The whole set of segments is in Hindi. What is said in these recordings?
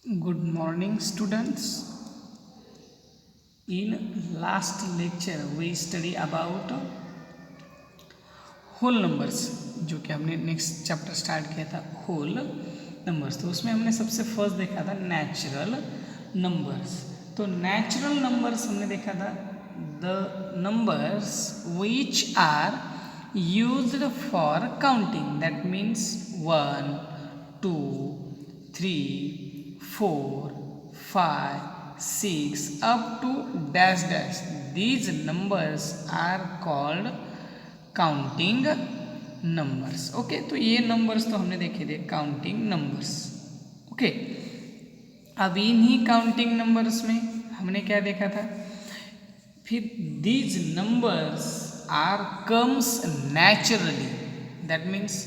Good morning, students. In last lecture, we study about whole numbers, जो कि हमने नेक्स्ट चैप्टर स्टार्ट किया था होल नंबर्स। तो उसमें हमने सबसे फर्स्ट देखा था नेचुरल नंबर्स। तो नेचुरल नंबर्स हमने देखा था the numbers which are used for counting, that means 1, 2, 3, 4, 5, 6 up to dash dash. These numbers are called counting numbers. Okay, तो ये नंबर्स तो हमने देखे थे काउंटिंग नंबर्स। ओके, अब इन्हीं काउंटिंग नंबर्स में हमने क्या देखा था, फिर these numbers are comes naturally. That means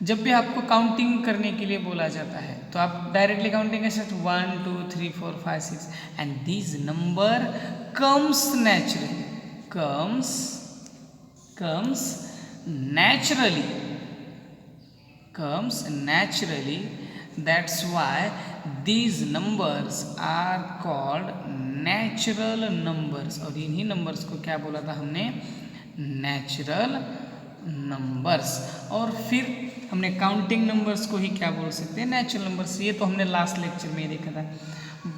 जब भी आपको काउंटिंग करने के लिए बोला जाता है तो आप डायरेक्टली काउंटिंग कर सकते 1, 2, 3, 4, 5, 6 and these number comes naturally, comes naturally, that's why these numbers are called natural numbers। और इन्हीं नंबर्स को क्या बोला था हमने, नेचुरल नंबर्स। और फिर हमने काउंटिंग नंबर्स को ही क्या बोल सकते हैं, नेचुरल नंबर्स। ये तो हमने लास्ट लेक्चर में देखा था।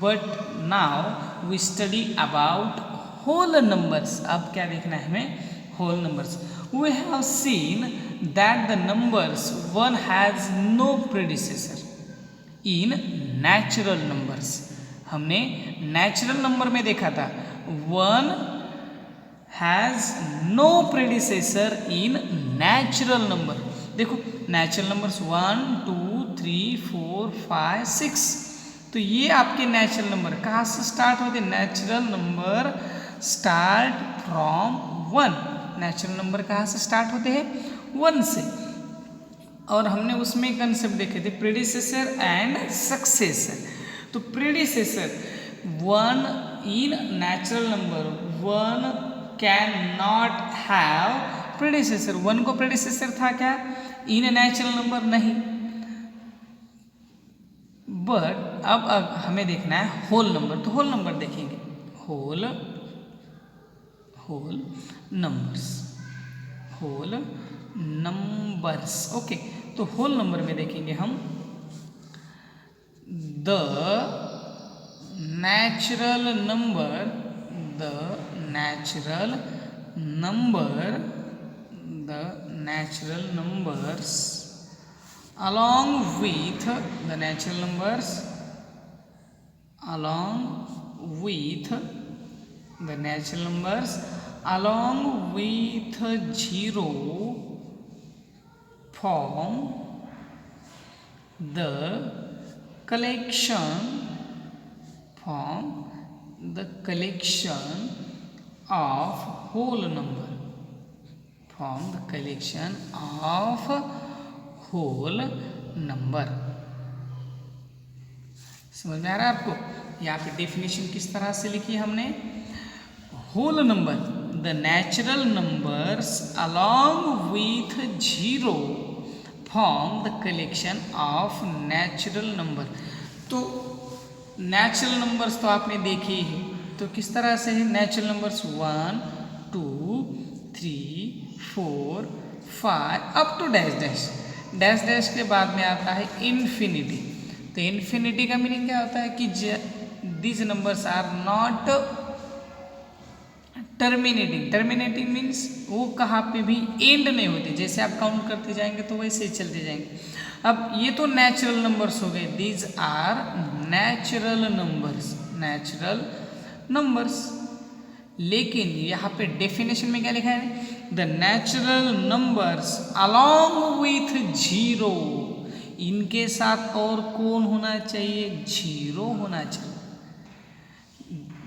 But now we study about whole numbers. अब क्या देखना है हमें, whole numbers. We have seen that the numbers 1 has no predecessor in natural numbers। हमने natural number में देखा था 1 has no predecessor in natural number। देखो natural numbers 1, 2, 3, 4, 5, 6, तो ये आपके नेचुरल नंबर कहाँ से स्टार्ट होते हैं, natural number start from 1। Natural number कहाँ से स्टार्ट होते हैं, 1 से। और हमने उसमें कंसेप्ट देखे थे प्रेडिसेसर एंड सक्सेसर। तो predecessor 1 in natural number 1 can not have predecessor. 1 को प्रेडिसेसर था क्या, इन नेचुरल नंबर नहीं। बट अब हमें देखना है होल नंबर। तो होल नंबर देखेंगे, होल नंबर्स। ओके, तो होल नंबर में देखेंगे हम the natural numbers along with the natural numbers along with 0 form the collection of whole number, समझ में आ रहा है आपको। यहाँ पे डेफिनेशन किस तरह से लिखी है हमने, whole number the natural numbers along with 0 form the collection of natural number. तो नेचुरल नंबर्स तो आपने देखे ही, तो किस तरह से है, natural numbers 1, 2, 3, 4, 5 up to dash dash. Dash dash के बाद में आता है इन्फिनिटी। तो इन्फिनिटी का मीनिंग क्या होता है कि these numbers are not terminating means वो कहाँ पे भी एंड नहीं होती। जैसे आप काउंट करते जाएंगे तो वैसे ही चलते जाएंगे। अब ये तो नेचुरल नंबर्स हो गए, दीज आर नेचुरल नंबर्स। लेकिन यहाँ पे डेफिनेशन में क्या लिखा है, the natural numbers along with 0, इनके साथ और कौन होना चाहिए, 0 होना चाहिए।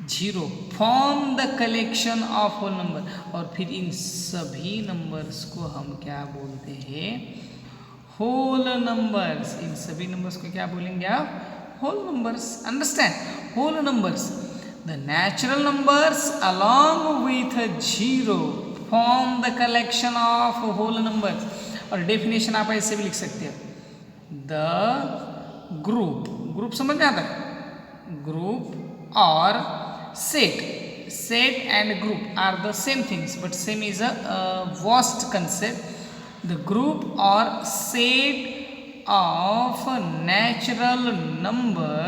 0 form the collection of whole number. और फिर इन सभी नंबर्स को हम क्या बोलते हैं, होल नंबर्स। इन सभी नंबर्स को क्या बोलेंगे आप, whole numbers. Understand, whole numbers the natural numbers along with 0 form the collection of whole numbers. और डेफिनेशन आप ऐसे भी लिख सकते हो, द ग्रुप ग्रुप समझ में आता है? ग्रुप और set and group are the same things, but same is a vast concept. The group or set of natural number,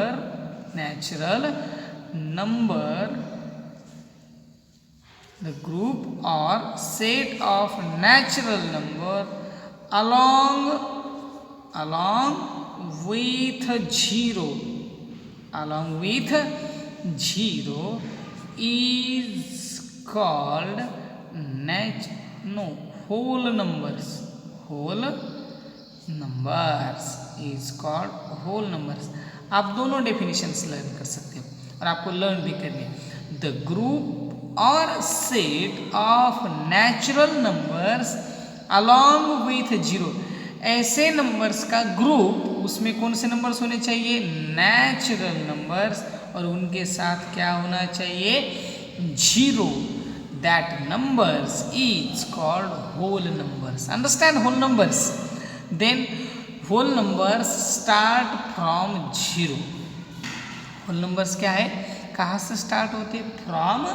the group or set of natural number along with zero is called whole numbers is called whole numbers. आप दोनों डेफिनेशंस लर्न कर सकते हो और आपको लर्न भी करनी है. द ग्रुप और set of natural numbers along with zero, ऐसे नंबर्स का ग्रुप, उसमें कौन से नंबर्स होने चाहिए? नेचुरल नंबर्स, और उनके साथ क्या होना चाहिए? Zero. That numbers is called whole numbers. Understand? Whole numbers. Then whole numbers start from zero. Whole numbers क्या है? कहाँ से स्टार्ट होते? From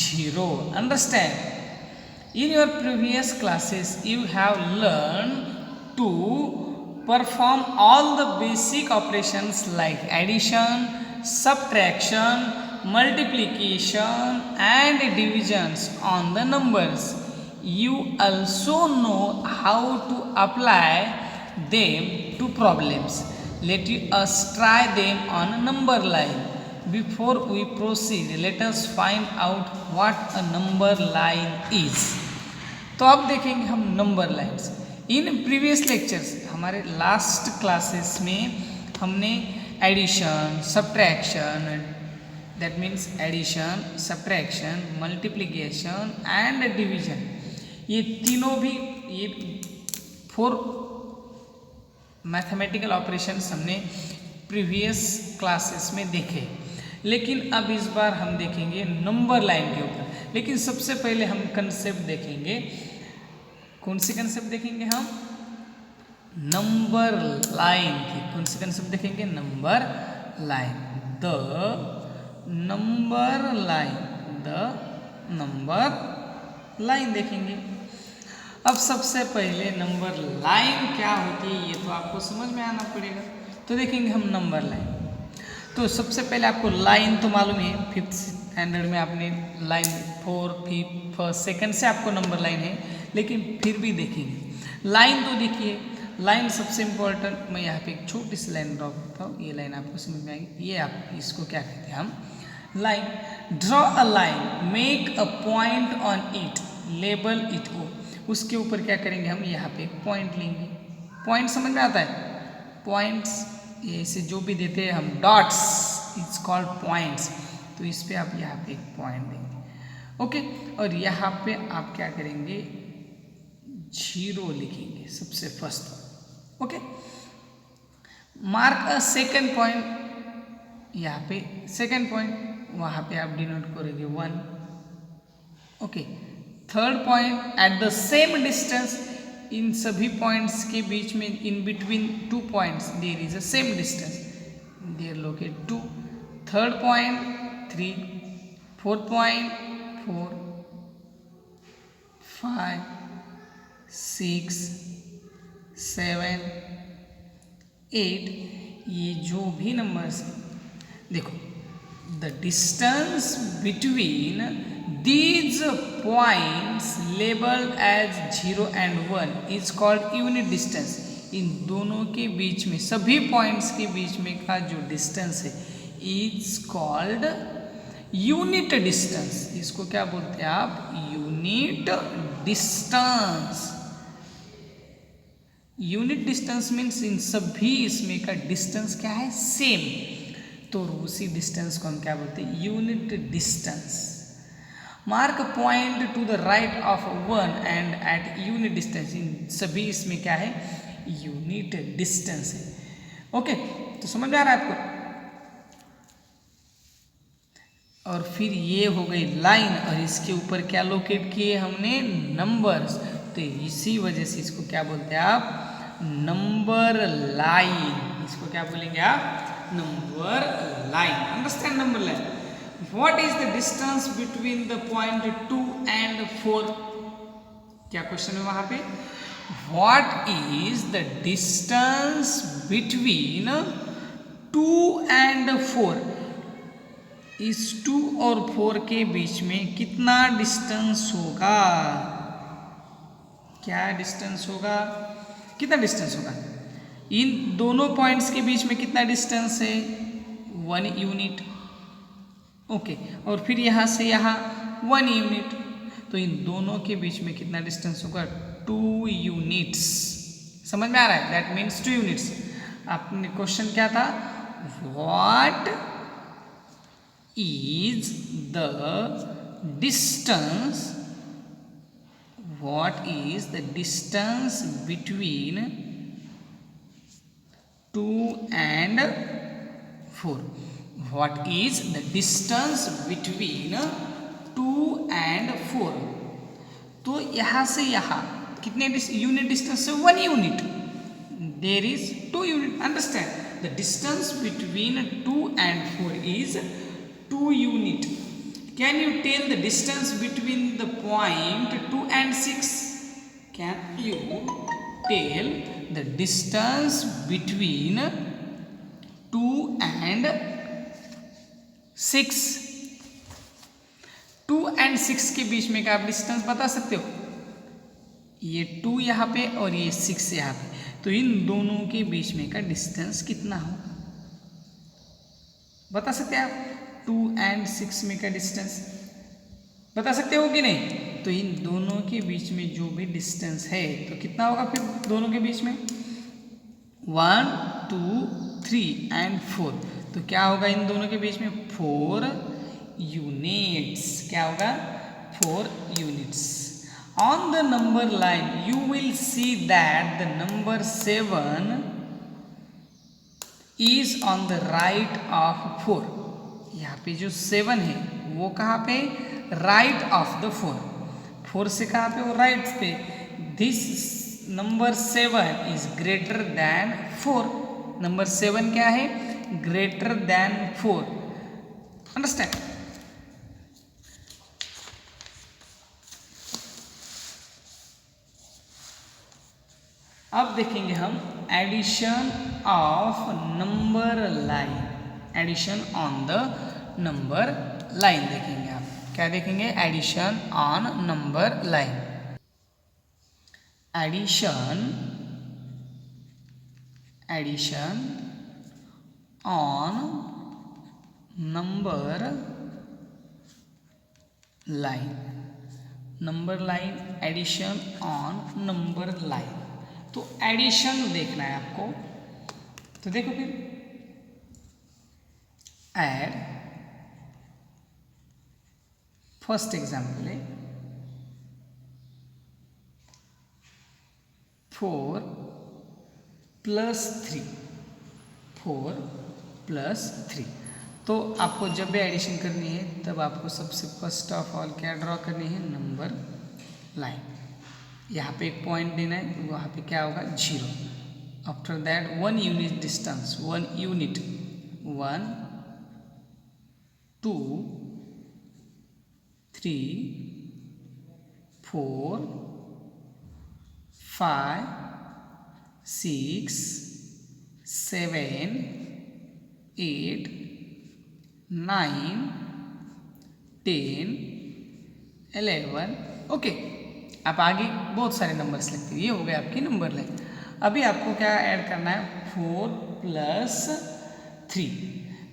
zero. Understand? In your previous classes, you have learned to perform all the basic operations like addition, subtraction, multiplication and divisions on the numbers. You also know how to apply them to problems. Let us try them on a number line. Before we proceed, let us find out what a number line is. तो अब देखेंगे हम number lines. In previous lectures, हमारे लास्ट क्लासेस में हमने addition, subtraction, that means addition, subtraction, multiplication and division, ये तीनों भी, ये 4 मैथमेटिकल ऑपरेशंस हमने प्रीवियस क्लासेस में देखे. लेकिन अब इस बार हम देखेंगे नंबर लाइन के ऊपर. लेकिन सबसे पहले हम कंसेप्ट देखेंगे. कौन सी कंसेप्ट देखेंगे हम? नंबर लाइन की. कौन सी कंसेप्ट देखेंगे? Number line. The number line देखेंगे. अब सबसे पहले नंबर लाइन क्या होती है, ये तो आपको समझ में आना पड़ेगा. तो देखेंगे हम नंबर लाइन. तो सबसे पहले आपको लाइन तो मालूम है, 5th स्टैंडर्ड में आपने लाइन 4, 5, 1st, 2nd से आपको नंबर लाइन है. लेकिन फिर भी देखेंगे लाइन. तो देखिए लाइन सबसे इम्पोर्टेंट. मैं यहाँ पे एक छोटी सी लाइन ड्रॉ करता हूँ, ये लाइन आपको समझ में आएगी. ये आप इसको क्या कहते हैं? हम line. Draw a line, make a point on it, label it O. उसके ऊपर क्या करेंगे? हम यहाँ पे एक पॉइंट लेंगे. पॉइंट समझ में आता है? पॉइंट्स ऐसे जो भी देते हैं हम, डॉट्स इट्स कॉल्ड पॉइंट्स. तो इस पे आप यहाँ पे एक पॉइंट देंगे. ओके. और यहाँ पे आप क्या करेंगे? जीरो लिखेंगे सबसे first. Okay. Mark a second point. यहाँ पे सेकंड पॉइंट, वहाँ पे आप डिनोट करेंगे 1. Okay. Third point at the same distance. इन सभी पॉइंट्स के बीच में, in between 2 points there is a same distance, there locate 2. Third point 3, fourth point 4, 5, 6, 7, 8. ये जो भी नंबर्स हैं, देखो the distance between these points labeled as 0 and 1 is called unit distance. इन दोनों के बीच में, सभी पॉइंट्स के बीच में का जो डिस्टेंस है इज कॉल्ड यूनिट डिस्टेंस. इसको क्या बोलते हैं आप? Unit distance. Unit distance means in सभी इसमें का डिस्टेंस क्या है? सेम. तो उसी डिस्टेंस को हम क्या बोलते हैं? Unit distance. Mark point to the right of 1 and at unit distance. इन सभी इसमें क्या है? यूनिट डिस्टेंस है. ओके. तो समझ में आ रहा है आपको? और फिर ये हो गई लाइन, और इसके ऊपर क्या लोकेट किए हमने? नंबर्स. तो इसी वजह से इसको क्या बोलते हैं आप? Number line. इसको क्या बोलेंगे आप? number line. Understand number line? What is the distance between the point 2 and 4? क्या क्वेश्चन है वहां पे? What is the distance between 2 and 4? इस 2 और 4 के बीच में कितना डिस्टेंस होगा? क्या डिस्टेंस होगा? कितना डिस्टेंस होगा? इन दोनों पॉइंट्स के बीच में कितना डिस्टेंस है? 1 यूनिट. ओके, और फिर यहाँ से यहाँ 1 यूनिट. तो इन दोनों के बीच में कितना डिस्टेंस होगा? 2 यूनिट्स. समझ में आ रहा है? That means 2 units. आपने क्वेश्चन क्या था? What is the distance? What is the distance between 2 and 4? What is the distance between 2 and 4? तो यहाँ से यहाँ कितने यूनिट डिस्टेंस है? 1 unit. There is 2 unit. Understand? The distance between 2 and 4 is 2 unit. Can you tell the distance between the point 2 and 6? Can you tell the distance between 2 and 6? 2 and 6 के बीच में का आप डिस्टेंस बता सकते हो? ये 2 यहाँ पे और ये 6 यहाँ पे. तो इन दोनों के बीच में का डिस्टेंस कितना हो? बता सकते हैं आप? 2 and 6 में का डिस्टेंस बता सकते हो कि नहीं? तो इन दोनों के बीच में जो भी डिस्टेंस है तो कितना होगा फिर दोनों के बीच में? 1 2 3 and 4. तो क्या होगा इन दोनों के बीच में? 4 यूनिट्स. क्या होगा? 4 units. On the number line you will see that the number 7 is on the right of 4. यहाँ पे जो 7 है वो कहाँ पे? Right of the 4. 4 से कहाँ पे? वो राइट पे. This number 7 is greater than 4. Number 7 क्या है? Greater than 4. अंडरस्टैंड? अब देखेंगे हम addition of number line. Addition on the number line देखेंगे आप. क्या देखेंगे? Addition on number line. Addition on number line. Number line. Addition on number line. तो एडिशन देखना है आपको. तो देखो फिर ऐड. फर्स्ट एग्जाम्पल है 4 + 3. 4 + 3. तो आपको जब भी एडिशन करनी है तब आपको सबसे फर्स्ट ऑफ ऑल क्या ड्रॉ करनी है? Number line. यहाँ पे एक पॉइंट देना है. वहाँ पे क्या होगा? 0. After that 1 unit distance. 1 unit. 1 2 3 4 5 6 7 8 9 10 11. Okay. आप आगे बहुत सारे नंबर्स लिखते हो. ये हो गए आपकी नंबर लाइन. अभी आपको क्या ऐड करना है? 4 + 3.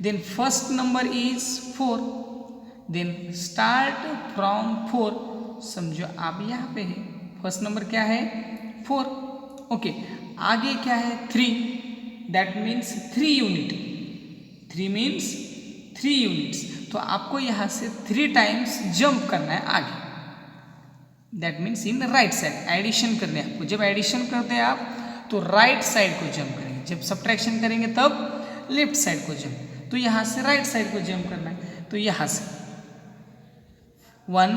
Then first number is 4. Then start from 4. समझो आप यहाँ पे है. फर्स्ट नंबर क्या है? 4. ओके. आगे क्या है? 3. That means 3 unit. 3 means 3 units. तो आपको यहाँ से 3 टाइम्स जंप करना है आगे. That means in right side. Addition करने आपको. जब एडिशन करते हैं आप तो राइट साइड को जंप करेंगे. जब सब्ट्रैक्शन करेंगे तब लेफ्ट साइड को जंप. तो यहाँ से राइट साइड को जंप करना है. तो यहाँ से 1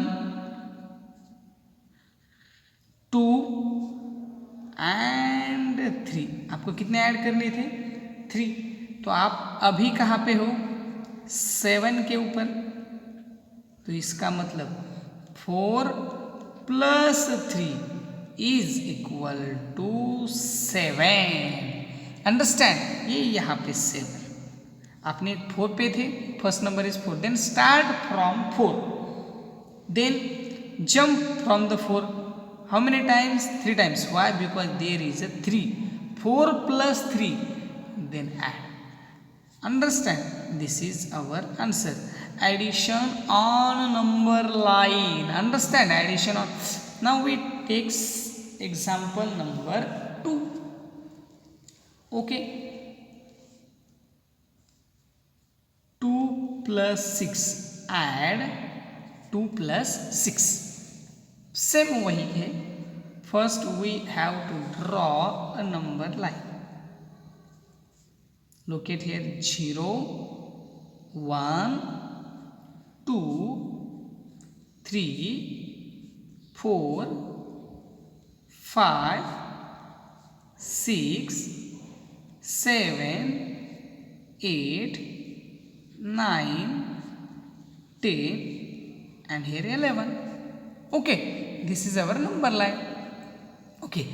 2 and 3. आपको कितने ऐड करने थे? 3. तो आप अभी कहाँ पे हो? 7 के ऊपर। तो इसका मतलब 4 + 3 इज इक्वल टू 7। अंडरस्टैंड? ये यहाँ पे 7, आपने 4 पे थे, first number is 4, then start from 4, then jump from the 4, how many times? 3 times. Why? Because there is a 3, 4 + 3, then add. Understand? This is our answer. Addition on number line. Understand? Addition on. Now we take example number 2. Okay. 2 + 6. Add 2 + 6. Same वही है. First we have to draw a number line. Locate here 0, 1, 2, 3, 4, 5, 6, 7, 8, 9, 10 and here 11. Okay, this is our number line. Okay,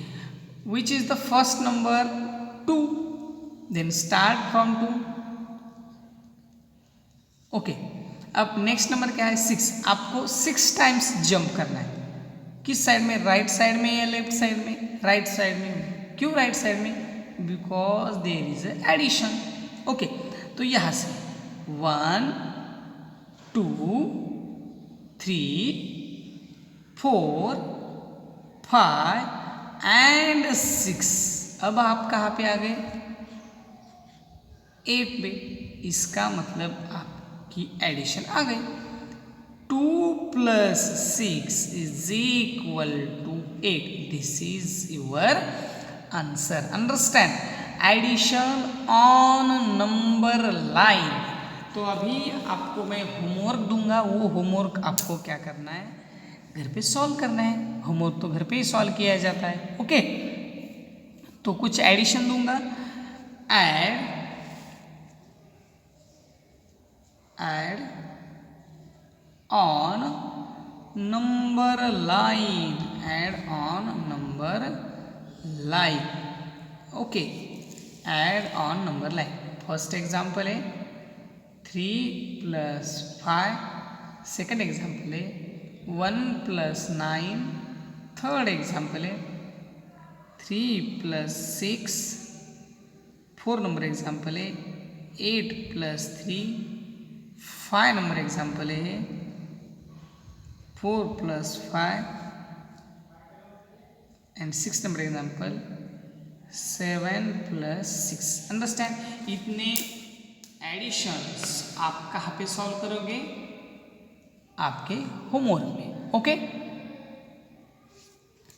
which is the first number? 2. Then start from 2. Okay, अब नेक्स्ट नंबर क्या है? 6। आपको 6 टाइम्स जंप करना है। किस साइड में? राइट साइड में या लेफ्ट साइड में? राइट साइड में। क्यों राइट साइड में? Because there is addition. Okay, तो यहाँ से 1, 2, 3, 4, 5 एंड 6। अब आप कहाँ पे आ गए? 8 पे। इसका मतलब आपकी एडिशन आ गई। 2 + 6 is equal to 8। This is your answer. Understand? Addition on number line. तो अभी आपको मैं होमवर्क दूंगा, वो होमवर्क आपको क्या करना है? घर पे सॉल्व करना है। होमवर्क तो घर पे ही सॉल्व किया जाता है। ओके, तो कुछ एडिशन दूंगा। add on number line, add on number line. Okay, add on number line. First example है 3 + 5. Second example है 1 + 9. Third example है 3 + 6. 4 number example है 8 + 3. 5 नंबर एग्जाम्पल है 4 + 5 एंड 6 नंबर एग्जाम्पल 7 + 6। अंडरस्टैंड? इतने एडिशंस आप कहाँ पे सॉल्व करोगे? आपके होमवर्क में। Okay,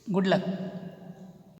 good luck.